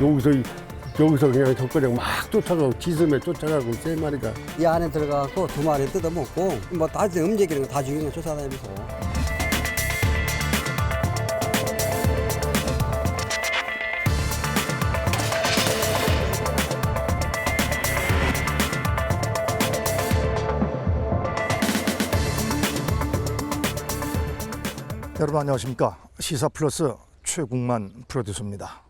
여기서 그냥 덕거령 막 쫓아가고 지슴에 쫓아가고 3마리가 이 안에 들어가고 2마리 뜯어먹고 뭐 다 움직이는 거 다 죽이는 거 쫓아다니면서. 여러분 안녕하십니까. 시사플러스 최국만 프로듀서입니다.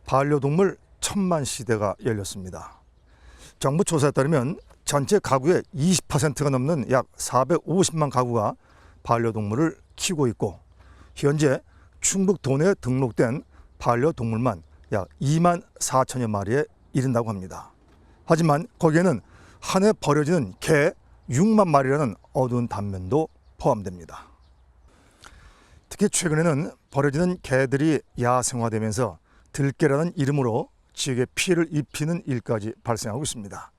반려동물 1000만 시대가 열렸습니다. 정부 조사에 따르면 전체 가구의 20%가 넘는 약 450만 가구가 반려동물을 키우고 있고, 현재 충북 도내에 등록된 반려동물만 약 2만 4천여 마리에 이른다고 합니다. 하지만 거기에는 한 해 버려지는 개 6만 마리라는 어두운 단면도 포함됩니다. 특히 최근에는 버려지는 개들이 야생화되면서 들개라는 이름으로 지역에 피해를 입히는 일까지 발생하고 있습니다.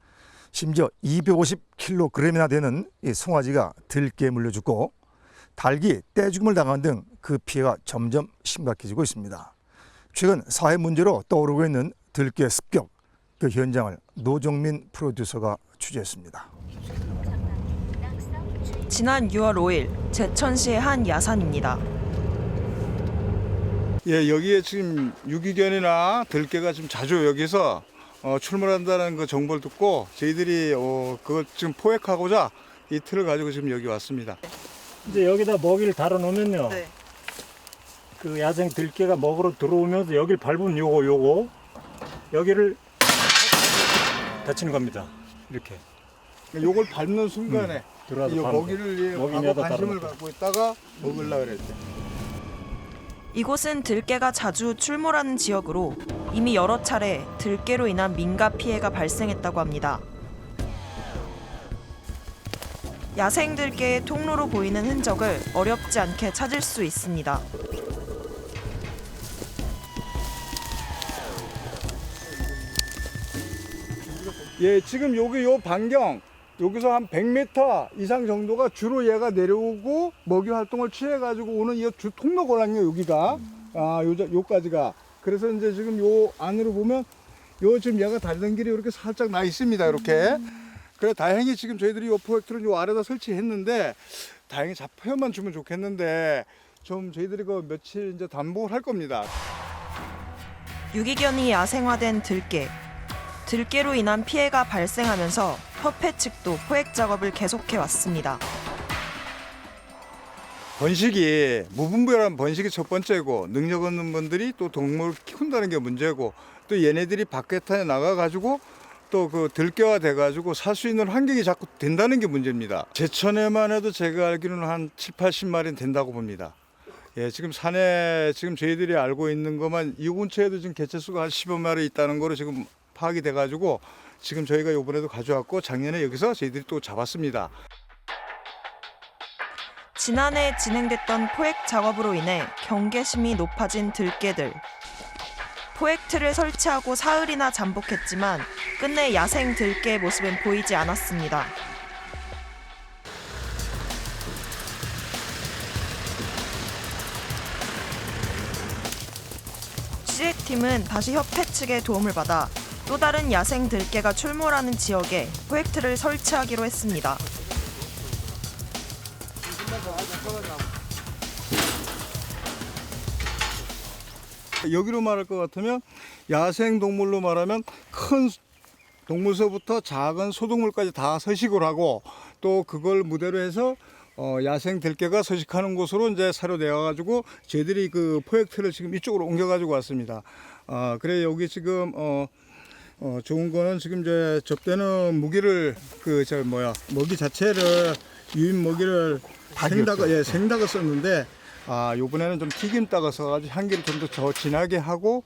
심지어 250kg이나 되는 이 송아지가 들개에 물려 죽고 닭이 떼죽음을 당한 등 그 피해가 점점 심각해지고 있습니다. 최근 사회 문제로 떠오르고 있는 들개 습격, 그 현장을 노정민 프로듀서가 취재했습니다. 지난 6월 5일 제천시의 한 야산입니다. 예, 여기에 지금 유기견이나 들개가 좀 자주 여기서 출몰한다는 그 정보를 듣고 저희들이 그걸 지금 포획하고자 이 틀을 가지고 지금 여기 왔습니다. 이제 여기다 먹이를 달아놓으면요. 네. 그 야생 들개가 먹으러 들어오면서 여기를 밟으면 요거 여기를 다치는 겁니다. 이렇게. 요걸 밟는 순간에 들어와서 이 바로 먹이를 먹이냐도 하고 관심을 따라먹고. 갖고 있다가 먹으려고 그랬대. 이곳은 들개가 자주 출몰하는 지역으로 이미 여러 차례 들개로 인한 민가 피해가 발생했다고 합니다. 야생 들개의 통로로 보이는 흔적을 어렵지 않게 찾을 수 있습니다. 예, 지금 여기 요 반경 여기서 한 100m 이상 정도가 주로 얘가 내려오고 먹이 활동을 취해 가지고 오는 이 주 통로거든요. 여기가 요까지가. 그래서 이제 지금 요 안으로 보면 요 지금 얘가 달리는 길이 이렇게 살짝 나 있습니다. 이렇게. 그래 다행히 지금 저희들이 요 프로젝트를 요 아래다 설치했는데 다행히 잡혀만 주면 좋겠는데 좀 저희들이 그 며칠 이제 단복을 할 겁니다. 유기견이 야생화된 들개. 들개로 인한 피해가 발생하면서 협회 측도 포획 작업을 계속해 왔습니다. 번식이 무분별한 번식이 첫 번째고 능력 없는 분들이 또 동물을 키운다는 게 문제고 또 얘네들이 밖에 나가 가지고 또 그 들개화 돼 가지고 살 수 있는 환경이 자꾸 된다는 게 문제입니다. 제천에만 해도 제가 알기로는 한 7, 80마리는 된다고 봅니다. 예, 지금 산에 지금 저희들이 알고 있는 것만 이 근처에도 지금 개체수가 한 10여 마리 있다는 거로 지금 파악이 돼 가지고 지금 저희가 이번에도 가져왔고 작년에 여기서 저희들이 또 잡았습니다. 지난해 진행됐던 포획 작업으로 인해 경계심이 높아진 들개들. 포획틀을 설치하고 사흘이나 잠복했지만 끝내 야생 들개의 모습은 보이지 않았습니다. 취재팀은 다시 협회 측의 도움을 받아 또 다른 야생 들개가 출몰하는 지역에 포획틀을 설치하기로 했습니다. 여기로 말할 것 같으면 야생 동물로 말하면 큰 동물서부터 작은 소동물까지 다 서식을 하고 또 그걸 무대로 해서 야생 들개가 서식하는 곳으로 이제 사료되어 가지고 저희들이 그 포획틀을 지금 이쪽으로 옮겨 가지고 왔습니다. 그래 여기 지금 좋은 거는 지금 이제 접대는 무기를 먹이 자체를 유인 먹이를 생닭을 썼는데 요번에는 좀 튀김닭을 써가지고 향기를 좀 더 진하게 하고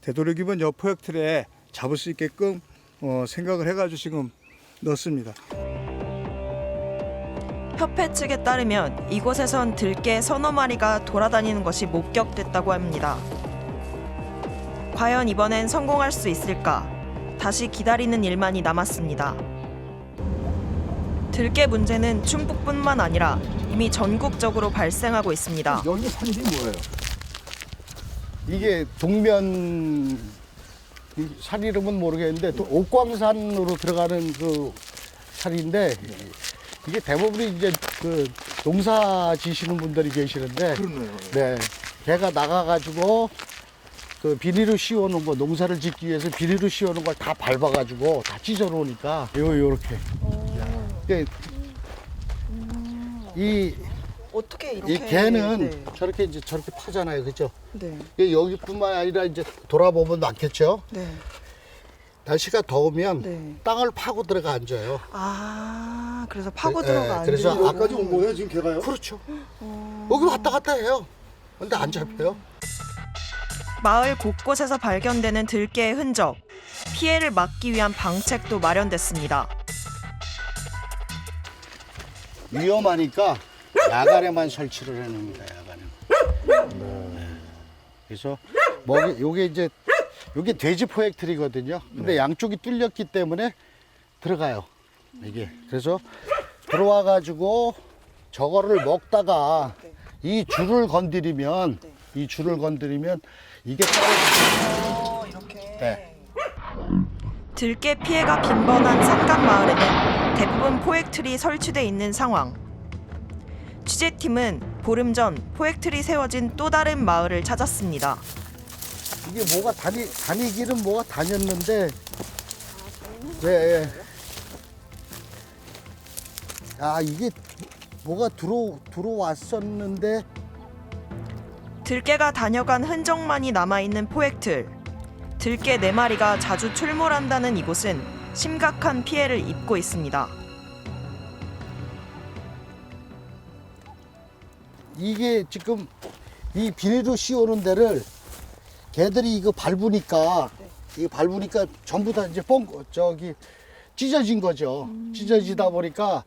되도록이면 요 포획틀에 잡을 수 있게끔 생각을 해가지고 지금 넣습니다. 협회 측에 따르면 이곳에선 들개 서너 마리가 돌아다니는 것이 목격됐다고 합니다. 과연 이번엔 성공할 수 있을까? 다시 기다리는 일만이 남았습니다. 들개 문제는 충북뿐만 아니라 이미 전국적으로 발생하고 있습니다. 여기 산지 뭐예요? 이게 동면 산 이름은 모르겠는데 또 옥광산으로 들어가는 그 산인데 이게 대부분이 이제 그 농사 지시는 분들이 계시는데 그렇네요. 네, 걔가 나가가지고 그 비닐을 씌워놓은 거 농사를 짓기 위해서 비닐을 씌워놓은 걸 다 밟아가지고 다 찢어놓으니까 요렇게. 네, 이 어떻게 이 개는 네. 저렇게 이제 저렇게 파잖아요, 그죠? 네. 여기뿐만 아니라 이제 돌아보면 많겠죠. 네. 날씨가 더우면 네. 땅을 파고 들어가 앉아요. 아, 그래서 파고 네, 들어가 그래서 앉으려고. 아까지 온 거예요 지금 개가요? 그렇죠. 여기 왔다 갔다 해요. 근데 안 잡혀요. 마을 곳곳에서 발견되는 들개의 흔적. 피해를 막기 위한 방책도 마련됐습니다. 위험하니까 야간에만 설치를 해놓습니다. 야간에. 네. 그래서 요게 이제 요게 돼지 포획틀이거든요. 근데 양쪽이 뚫렸기 때문에 들어가요. 이게 그래서 들어와 가지고 저거를 먹다가 이 줄을 건드리면 이게 떨어져요. 이렇게. 네. 들개 피해가 빈번한 산간 마을에는 대부분 포획틀이 설치돼 있는 상황. 취재팀은 보름 전 포획틀이 세워진 또 다른 마을을 찾았습니다. 이게 뭐가 다니기는 뭐가 다녔는데, 네. 아 이게 뭐가 들어왔었는데. 들개가 다녀간 흔적만이 남아있는 포획틀. 들개 4마리가 자주 출몰한다는 이곳은 심각한 피해를 입고 있습니다. 이게 지금 이 비닐로 씌우는 데를 개들이 이거 밟으니까 전부 다 이제 찢어진 거죠. 찢어지다 보니까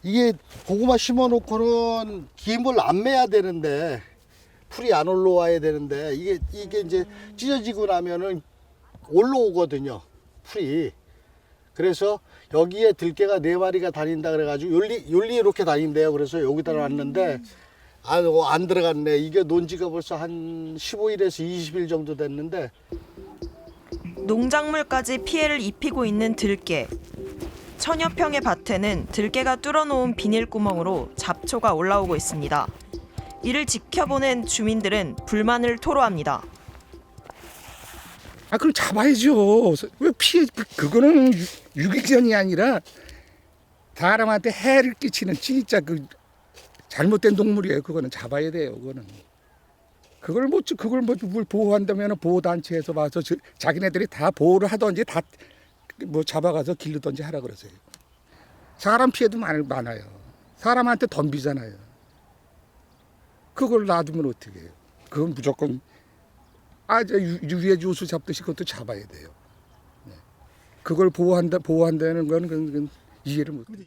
이게 고구마 심어놓고는 김을 안 매야 되는데 풀이 안 올라와야 되는데 이게 이제 찢어지고 나면은 올라오거든요, 풀이. 그래서 여기에 들개가 4마리가 다닌다 그래가지고 윤리 이렇게 다닌대요. 그래서 여기다 놨는데 안 들어갔네. 이게 논 지가 벌써 한 15일에서 20일 정도 됐는데. 농작물까지 피해를 입히고 있는 들개. 천여 평의 밭에는 들개가 뚫어놓은 비닐구멍으로 잡초가 올라오고 있습니다. 이를 지켜보는 주민들은 불만을 토로합니다. 아, 그럼 잡아야죠. 왜 피해, 그거는 유기견이 아니라 사람한테 해를 끼치는 진짜 그 잘못된 동물이에요. 그거는 잡아야 돼요. 그걸 뭘 보호한다면 보호단체에서 와서 자기네들이 다 보호를 하든지 다 뭐 잡아가서 기르든지 하라 그러세요. 사람 피해도 많아요. 사람한테 덤비잖아요. 그걸 놔두면 어떻게 해요? 그건 무조건 유해 조수 잡듯이 그것도 잡아야 돼요. 네. 그걸 보호한다는 건 그건 이해를 못해요.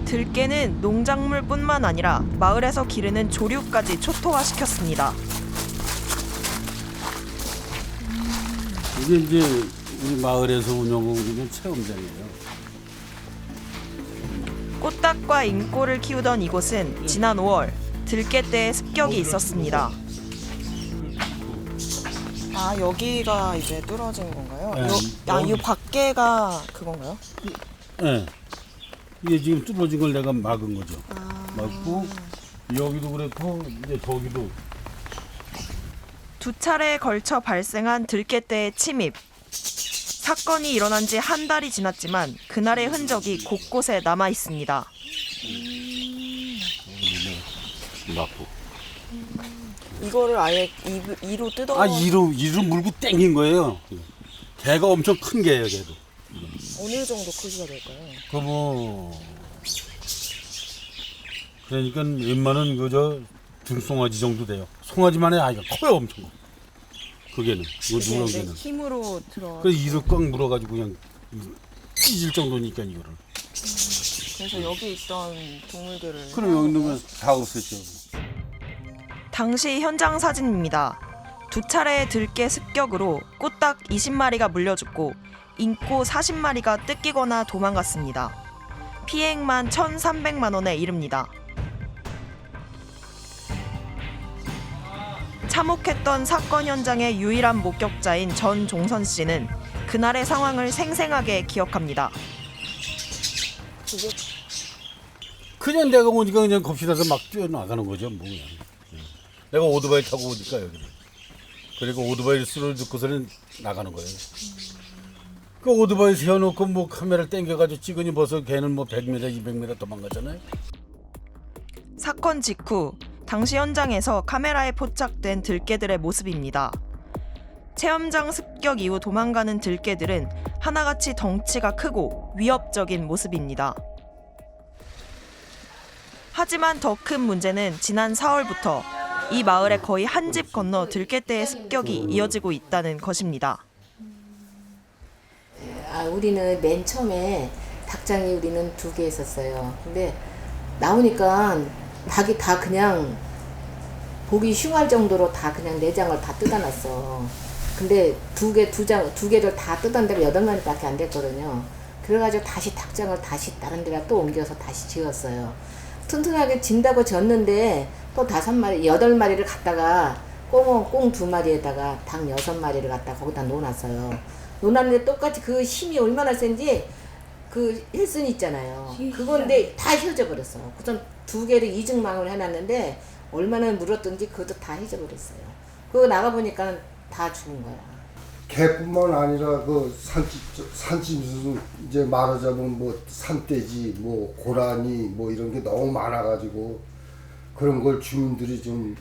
들개는 농작물뿐만 아니라 마을에서 기르는 조류까지 초토화시켰습니다. 이게 이제 우리 마을에서 운영하고 있는 체험장이에요. 꽃닭과 인꼬를 키우던 이곳은 지난 5월 들개떼의 습격이 있었습니다. 아, 여기가 이제 뚫어진 건가요? 네. 이 밖에가 그건가요? 네. 이게 지금 뚫어진 걸 내가 막은 거죠. 막고 여기도 그랬고 이제 저기도. 2차례에 걸쳐 발생한 들개떼의 침입. 사건이 일어난 지 한 달이 지났지만 그날의 흔적이 곳곳에 남아 있습니다. 막고. 이거를 아예 이로 뜯어. 이로 물고 땡긴 거예요. 개가 엄청 큰 개예요, 개도. 어느 정도 크기가 될까요? 그러니까 웬만한 등송아지 정도 돼요. 송아지만 해 아이가 커요, 엄청. 그게는 이거 누렁개는. 힘으로 들어. 그 이를 꽉 물어가지고 그냥 찢을 정도니까 이거를. 그래서 여기 있던 동물들을. 그럼 여기 있는 건 다 없었죠. 당시 현장 사진입니다. 2차례의 들개 습격으로 꽃닭 20마리가 물려 죽고 인꼬 40마리가 뜯기거나 도망갔습니다. 피해액만 1,300만 원에 이릅니다. 참혹했던 사건 현장의 유일한 목격자인 전종선 씨는 그날의 상황을 생생하게 기억합니다. 그냥 내가 오니까 그냥 겁시나서 막 뛰어나가는 거죠. 뭐 그냥. 내가 오토바이 타고 오니까 여기. 그리고 오토바이 소리를 듣고서는 나가는 거예요. 그 오토바이 세워놓고 뭐 카메라를 당겨가지고 찍으니 벌써 걔는 뭐 100m, 200m 도망가잖아요. 사건 직후 당시 현장에서 카메라에 포착된 들개들의 모습입니다. 체험장 습격 이후 도망가는 들개들은 하나같이 덩치가 크고 위협적인 모습입니다. 하지만 더 큰 문제는 지난 4월부터 이 마을에 거의 한 집 건너 들개떼의 습격이 이어지고 있다는 것입니다. 우리는 맨 처음에 닭장이 우리는 2개 있었어요. 근데 나오니까 닭이 다 그냥 보기 흉할 정도로 다 그냥 내장을 다 뜯어놨어. 근데 두 개를 다 뜯었는데 8마리밖에 안 됐거든요. 그래가지고 다시 닭장을 다시 다른 데다 또 옮겨서 다시 지었어요. 튼튼하게 진다고 졌는데 또 5마리, 8마리를 갖다가 꽁 2마리에다가 닭 6마리를 갖다 거기다 놓아놨어요. 놓아놨는데 똑같이 그 힘이 얼마나 센지 그 힐슨 있잖아요. 그건데 다 휘어져 버렸어. 우선 2개를 이중망을 해놨는데 얼마나 물었던지 그것도 다 휘어버렸어요. 그거 나가보니까 다 죽은 거야. 개뿐만 아니라 그 산짐승 이제 말하자면 뭐 산돼지, 뭐 고라니 뭐 이런 게 너무 많아가지고 그런 걸 주민들이 좀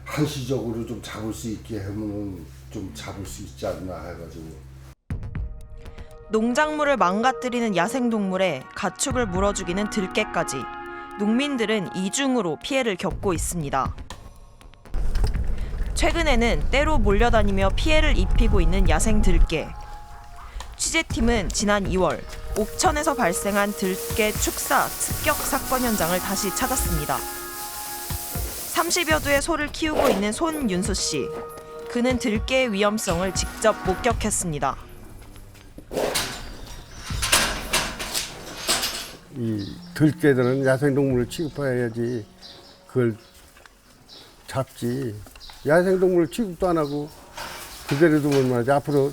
한시적으로 좀 잡을 수 있게 하면 좀 잡을 수 있지 않나 해가지고. 농작물을 망가뜨리는 야생동물에 가축을 물어 죽이는 들개까지 농민들은 이중으로 피해를 겪고 있습니다. 최근에는 때로 몰려다니며 피해를 입히고 있는 야생 들개. 취재팀은 지난 2월 옥천에서 발생한 들개 축사 습격 사건 현장을 다시 찾았습니다. 30여 두의 소를 키우고 있는 손윤수 씨. 그는 들개의 위험성을 직접 목격했습니다. 이 들개들은 야생동물을 취급해야지 그걸 잡지. 야생동물 취급도 안 하고 그대로 두면 말이지 앞으로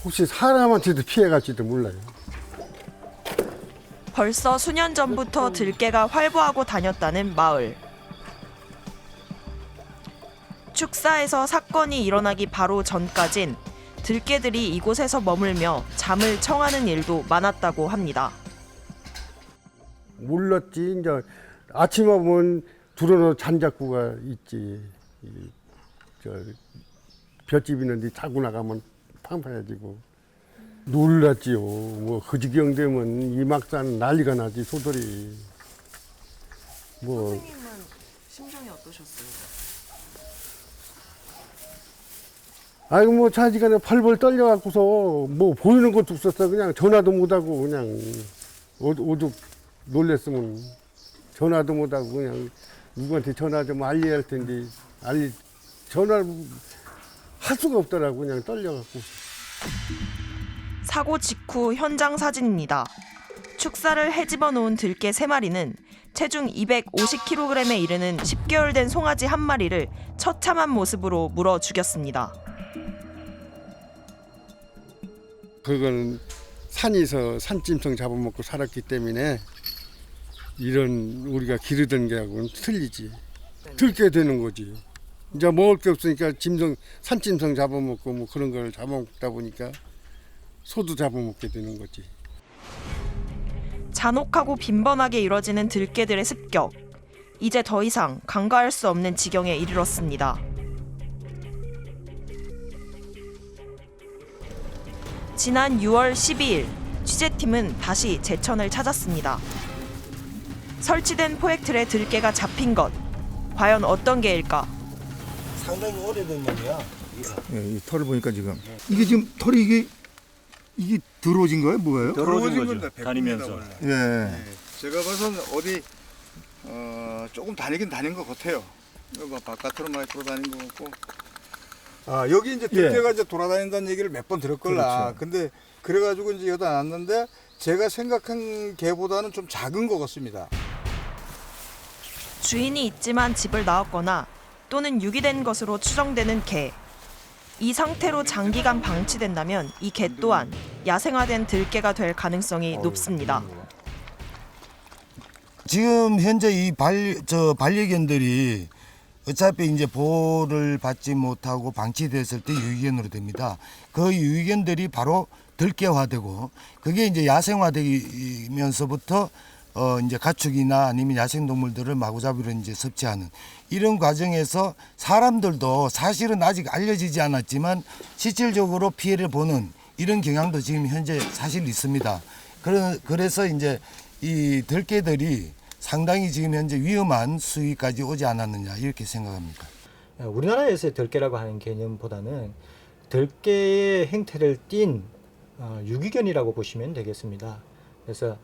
혹시 사람한테도 피해갈지도 몰라요. 벌써 수년 전부터 들개가 활보하고 다녔다는 마을. 축사에서 사건이 일어나기 바로 전까진 들개들이 이곳에서 머물며 잠을 청하는 일도 많았다고 합니다. 몰랐지. 이제 아침에 보면 들어놓은 잔작구가 있지. 볏집 있는데 자고 나가면 팡팡해지고. 놀랐지요. 뭐 그지경 되면 이막산 난리가 나지 소들이. 뭐 선생님은 심정이 어떠셨어요? 아이고 뭐 자지간에 펄펄 떨려갖고서 뭐 보이는 것도 없었어. 그냥 전화도 못하고 그냥 오죽 놀랬으면 전화도 못하고 그냥 누구한테 전화 좀 알려야 할 텐데 전화를 할 수가 없더라고. 그냥 떨려갖고. 사고 직후 현장 사진입니다. 축사를 헤집어 놓은 들개 3마리는 체중 250kg에 이르는 10개월 된 송아지 1마리를 처참한 모습으로 물어 죽였습니다. 그건 산에서 산짐승 잡아먹고 살았기 때문에 이런 우리가 기르던 게하고는 틀리지. 들게 되는 거지. 이제 먹을 게 없으니까 산짐승 잡아먹고 뭐 그런 걸 잡아먹다 보니까 소도 잡아먹게 되는 거지. 잔혹하고 빈번하게 이뤄지는 들개들의 습격. 이제 더 이상 간과할 수 없는 지경에 이르렀습니다. 지난 6월 12일 취재팀은 다시 제천을 찾았습니다. 설치된 포획틀에 들개가 잡힌 것. 과연 어떤 개일까? 상당히 오래된 놈이야. 예, 이 털을 보니까 지금 이게 지금 털이 이게 더러워진 거예요? 뭐예요? 더러워진 거죠. 다니면서. 예. 제가 봐서는 어디 조금 다니긴 다닌 것 같아요. 뭐 바깥으로 많이 돌아다닌 것 같고. 아 여기 이제 들개가 이제 돌아다닌다는 얘기를 몇 번 들었걸라. 그렇죠. 근데 그래가지고 이제 여기다 놨는데 제가 생각한 개보다는 좀 작은 것 같습니다. 주인이 있지만 집을 나왔거나 또는 유기된 것으로 추정되는 개. 이 상태로 장기간 방치된다면 이 개 또한 야생화된 들개가 될 가능성이 높습니다. 지금 현재 이 반려견들이 어차피 이제 보호를 받지 못하고 방치됐을 때 유기견으로 됩니다. 그 유기견들이 바로 들개화되고 그게 이제 야생화되면서부터 이제 가축이나 아니면 야생동물들을 마구잡이로 이제 섭취하는 이런 과정에서 사람들도 사실은 아직 알려지지 않았지만 실질적으로 피해를 보는 이런 경향도 지금 현재 사실 있습니다. 그래서 이제 이 들개들이 상당히 지금 현재 위험한 수위까지 오지 않았느냐 이렇게 생각합니다. 우리나라에서의 들개라고 하는 개념보다는 들개의 행태를 띈 유기견이라고 보시면 되겠습니다. 그래서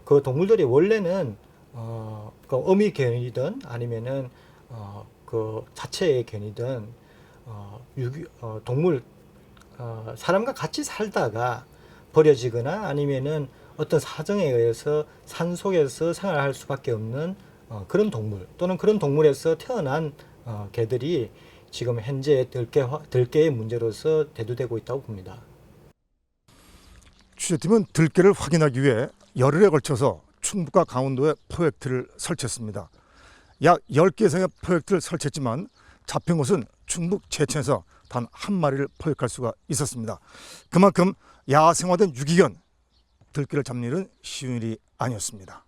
그 동물들이 원래는 그 어미견이든 아니면은 그 자체의 견이든 동물 사람과 같이 살다가 버려지거나 아니면은 어떤 사정에 의해서 산 속에서 생활할 수밖에 없는 그런 동물 또는 그런 동물에서 태어난 개들이 지금 현재 들개의 문제로서 대두되고 있다고 봅니다. 취재팀은 들개를 확인하기 위해 열흘에 걸쳐서 충북과 강원도에 포획틀을 설치했습니다. 약 10개 이상의 포획틀을 설치했지만 잡힌 곳은 충북 제천에서 단 한 마리를 포획할 수가 있었습니다. 그만큼 야생화된 유기견, 들개를 잡는 일은 쉬운 일이 아니었습니다.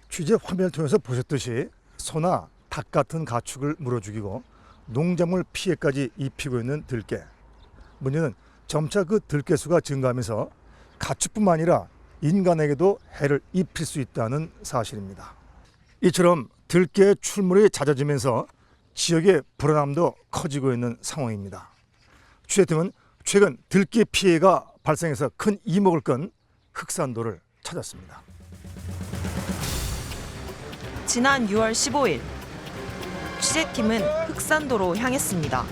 취재 화면을 통해서 보셨듯이 소나 닭 같은 가축을 물어 죽이고 농작물 피해까지 입히고 있는 들개. 문제는 점차 그 들개 수가 증가하면서 가축뿐만 아니라 인간에게도 해를 입힐 수 있다는 사실입니다. 이처럼 들개의 출몰이 잦아지면서 지역의 불안함도 커지고 있는 상황입니다. 취재팀은 최근 들개 피해가 발생해서 큰 이목을 끈 흑산도를 찾았습니다. 지난 6월 15일 취재팀은 흑산도로 향했습니다.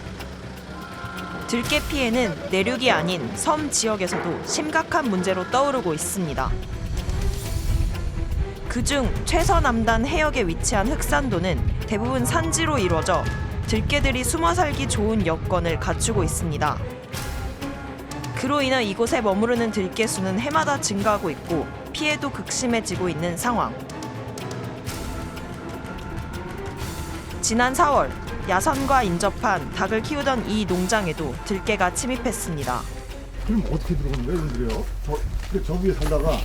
들개 피해는 내륙이 아닌 섬 지역에서도 심각한 문제로 떠오르고 있습니다. 그중 최서남단 해역에 위치한 흑산도는 대부분 산지로 이루어져 들개들이 숨어 살기 좋은 여건을 갖추고 있습니다. 그로 인해 이곳에 머무르는 들개 수는 해마다 증가하고 있고 피해도 극심해지고 있는 상황. 지난 4월 야산과 인접한 닭을 키우던 이 농장에도 들개가 침입했습니다. 그럼 어떻게 들어가는 거예요, 이분들이요? 저 위에 살다가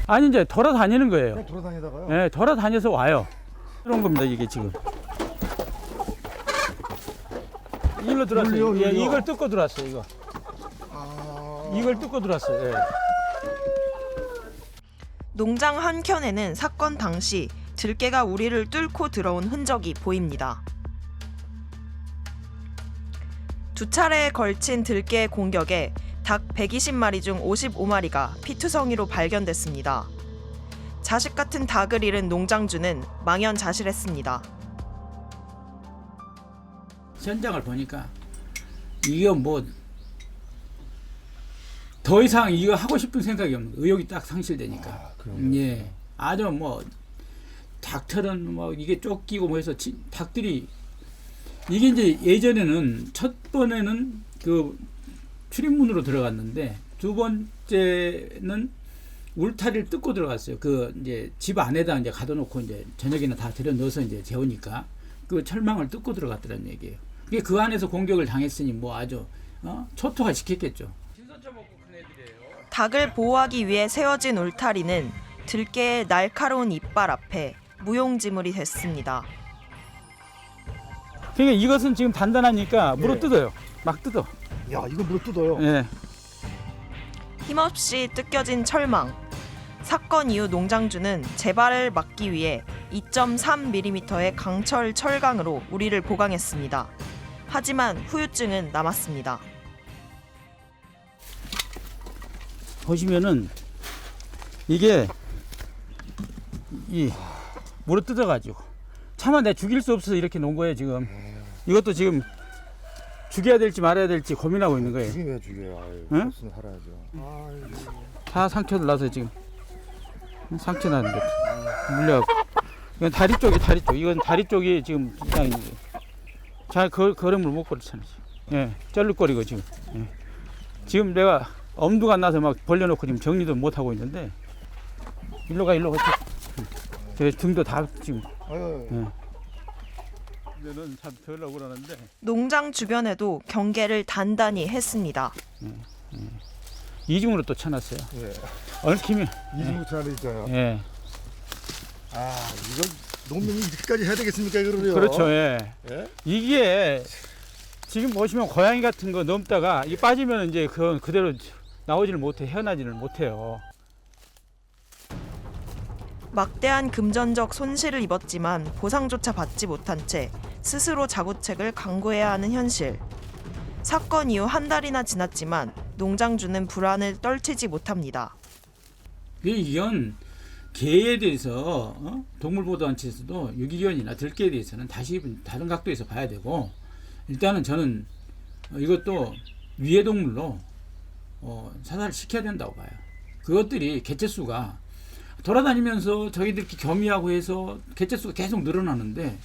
아니 이제 돌아다니는 거예요. 그냥 돌아다니다가요? 네, 돌아다녀서 와요. 그런 겁니다, 이게 지금. 이걸로 들어왔어요. 예, 이걸 뜯고 들어왔어요, 이거. 이걸 뜯고 들어왔어요. 예. 농장 한켠에는 사건 당시 들개가 우리를 뚫고 들어온 흔적이 보입니다. 두 차례에 걸친 들개의 공격에 닭 120마리 중 55마리가 피투성이로 발견됐습니다. 자식 같은 닭을 잃은 농장주는 망연자실했습니다. 현장을 보니까 이거 뭐 더 이상 이거 하고 싶은 생각이 없는 거예요. 의욕이 딱 상실되니까. 예, 아주 뭐 닭털은 뭐 이게 쫓기고 뭐 해서 닭들이 이게 이제 예전에는 첫 번에는 그 출입문으로 들어갔는데 두 번째는 울타리를 뜯고 들어갔어요. 그 이제 집 안에다 이제 가둬놓고 이제 저녁에는 다 들여 넣어서 이제 재우니까 그 철망을 뜯고 들어갔다는 얘기예요. 그게 그 안에서 공격을 당했으니 뭐 아주 초토화 시켰겠죠. 닭을 보호하기 위해 세워진 울타리는 들개의 날카로운 이빨 앞에 무용지물이 됐습니다. 그러니까 이것은 지금 단단하니까 물어 뜯어요. 막 뜯어. 야, 이거 물어 뜯어요. 예. 힘없이 뜯겨진 철망. 사건 이후 농장주는 재발을 막기 위해 2.3mm의 강철 철강으로 우리를 보강했습니다. 하지만 후유증은 남았습니다. 보시면은 이게 이 물어 뜯어가지고 차마 내 죽일 수 없어서 이렇게 놓은 거예요 지금. 이것도 지금 죽여야 될지 말아야 될지 고민하고 있는 거예요. 죽이면 죽여요. 응? 없으면 살아야죠. 다 상처를 나서 지금 상처 나는데 물려갖고 이건 다리 쪽. 이건 다리 쪽이 지금 그냥 잘 걸음을 못 걸었잖아요. 예, 쩔룩거리고 지금. 예. 지금 내가 엄두가 안 나서 막 벌려놓고 지금 정리도 못 하고 있는데 일로 가. 제 등도 다 지금. 예. 이제는 참 덜 억울하는데. 농장 주변에도 경계를 단단히 했습니다. 이중으로 또 쳐놨어요. 예. 얽히면. 이중으로 쳐놨어요. 예. 아, 이건 농민이 이렇게까지 해야 되겠습니까, 그러요? 그렇죠. 예. 예? 이게 지금 보시면 고양이 같은 거 넘다가 이 빠지면 이제 그건 그대로 나오지를 못해, 헤어나지를 못해요. 막대한 금전적 손실을 입었지만 보상조차 받지 못한 채 스스로 자구책을 강구해야 하는 현실. 사건 이후 한 달이나 지났지만 농장주는 불안을 떨치지 못합니다. 이건 개에 대해서 동물보호단체에서도 유기견이나 들개에 대해서는 다시 다른 각도에서 봐야 되고, 일단은 저는 이것도 위해 동물로 사살을 시켜야 된다고 봐요. 그것들이 개체수가 돌아다니면서 저희들끼리 겸유하고 해서 개체수가 계속 늘어나는데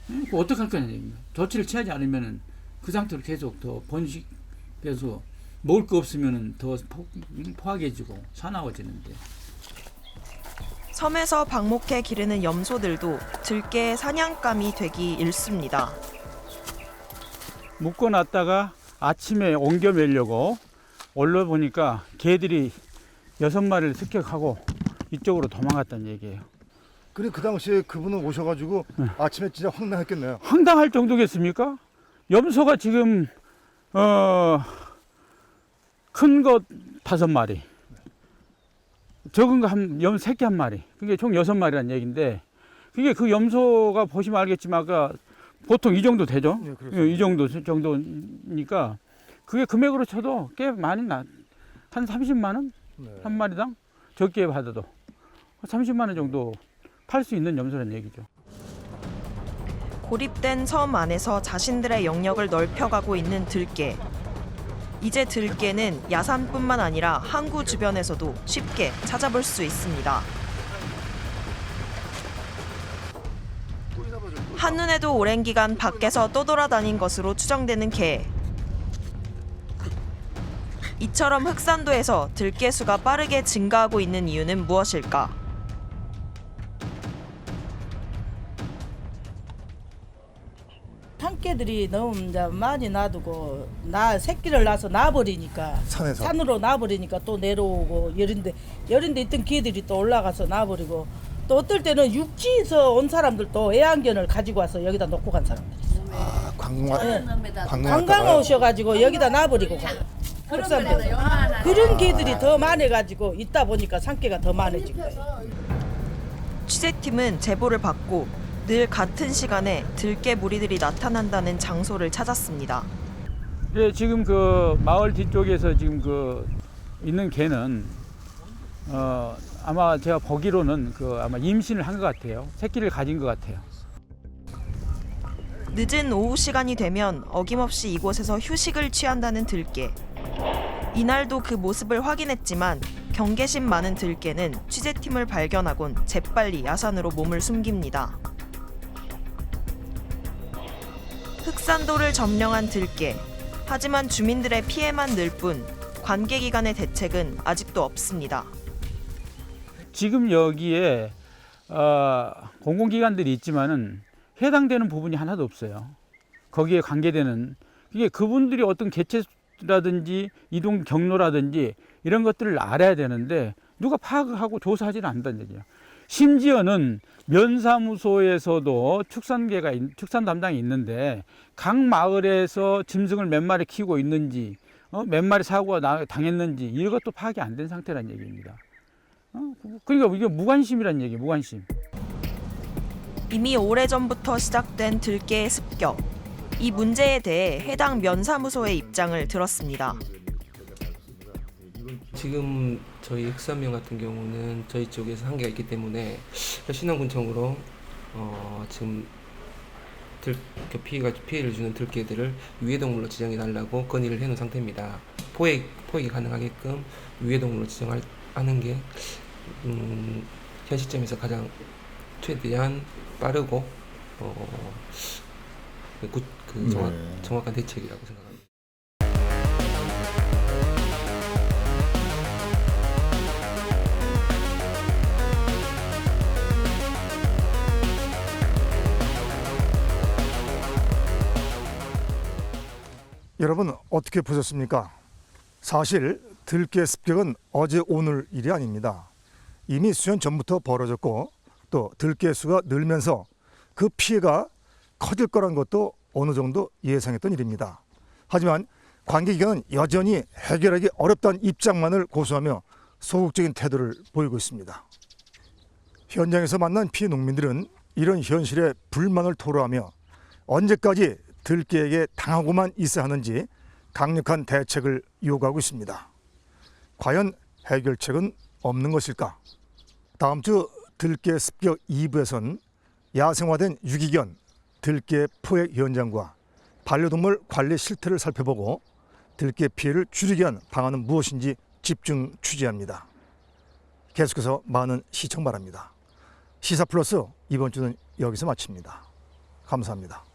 그거 어떡할 거냐는 얘기입니다. 조치를 취하지 않으면 그 상태로 계속 더 번식돼서 먹을 거 없으면 더 포악해지고 사나워지는데. 섬에서 방목해 기르는 염소들도 들깨의 사냥감이 되기 일쑤입니다. 묶어놨다가 아침에 옮겨 매려고 올라보니까 개들이 6마리를 습격하고 이쪽으로 도망갔다는 얘기예요. 그래, 그 당시에 그분은 오셔가지고 아침에 진짜 황당했겠네요. 황당할 정도겠습니까? 염소가 지금 큰 거 5마리, 적은 거 새끼 1마리, 그게 총 6마리란 얘기인데, 그게 그 염소가 보시면 알겠지만 아까 보통 이 정도 되죠? 이 정도니까 그게 금액으로 쳐도 꽤 많이 한 30만 원? 한 마리당? 적게 받아도 30만 원 정도 팔 수 있는 염소라는 얘기죠. 고립된 섬 안에서 자신들의 영역을 넓혀가고 있는 들깨. 이제 들깨는 야산뿐만 아니라 항구 주변에서도 쉽게 찾아볼 수 있습니다. 한눈에도 오랜 기간 밖에서 떠돌아다닌 것으로 추정되는 개. 이처럼 흑산도에서 들깨 수가 빠르게 증가하고 있는 이유는 무엇일까? 산개들이 너무 이제 많이 놔두고 새끼를 낳아서 놔버리니까 산으로 놔버리니까 또 내려오고 여린데 있던 개들이 또 올라가서 놔버리고, 또 어떨 때는 육지에서 온 사람들도 애완견을 가지고 와서 여기다 놓고 간 사람들이 있어요. 아, 관광 오셔가지고 여기다 놔버리고 가요. 그런 개들이 더 많아가지고 있다 보니까 산개가 더 많아진 거예요. 취재팀은 제보를 받고 늘 같은 시간에 들깨 무리들이 나타난다는 장소를 찾았습니다. 예, 지금 그 마을 뒤쪽에서 지금 그 있는 개는 아마 제가 보기로는 아마 임신을 한 것 같아요. 새끼를 가진 것 같아요. 늦은 오후 시간이 되면 어김없이 이곳에서 휴식을 취한다는 들깨. 이날도 그 모습을 확인했지만 경계심 많은 들깨는 취재팀을 발견하곤 재빨리 야산으로 몸을 숨깁니다. 흑산도를 점령한 들깨. 하지만 주민들의 피해만 늘 뿐 관계기관의 대책은 아직도 없습니다. 지금 여기에 공공기관들이 있지만은 해당되는 부분이 하나도 없어요. 거기에 관계되는 이게 그분들이 어떤 개체라든지 이동 경로라든지 이런 것들을 알아야 되는데 누가 파악하고 조사하지는 않는다는 얘기예요. 심지어는 면사무소에서도 축산 담당이 있는데 각 마을에서 짐승을 몇 마리 키우고 있는지 몇 마리 사고가 당했는지 이것도 파악이 안 된 상태라는 얘기입니다. 그러니까 이게 무관심이라는 얘기예요. 무관심. 이미 오래전부터 시작된 들깨의 습격. 이 문제에 대해 해당 면사무소의 입장을 들었습니다. 지금 저희 흑산면 같은 경우는 저희 쪽에서 한계가 있기 때문에 신안군청으로 지금 피해를 주는 들깨들을 유해동물로 지정해달라고 건의를 해놓은 상태입니다. 포획이 가능하게끔 유해동물로 지정하는 게 현 시점에서 가장 최대한 빠르고 정확한 대책이라고 생각합니다. 여러분 어떻게 보셨습니까? 사실 들깨 습격은 어제 오늘 일이 아닙니다. 이미 수년 전부터 벌어졌고 또 들깨 수가 늘면서 그 피해가 커질 거란 것도 어느 정도 예상했던 일입니다. 하지만 관계기관은 여전히 해결하기 어렵다는 입장만을 고수하며 소극적인 태도를 보이고 있습니다. 현장에서 만난 피해 농민들은 이런 현실에 불만을 토로하며 언제까지 들깨에게 당하고만 있어야 하는지 강력한 대책을 요구하고 있습니다. 과연 해결책은 없는 것일까? 다음 주 들깨 습격 2부에선 야생화된 유기견 들깨 포획 현장과 반려동물 관리 실태를 살펴보고 들깨 피해를 줄이기 위한 방안은 무엇인지 집중 취재합니다. 계속해서 많은 시청 바랍니다. 시사플러스 이번 주는 여기서 마칩니다. 감사합니다.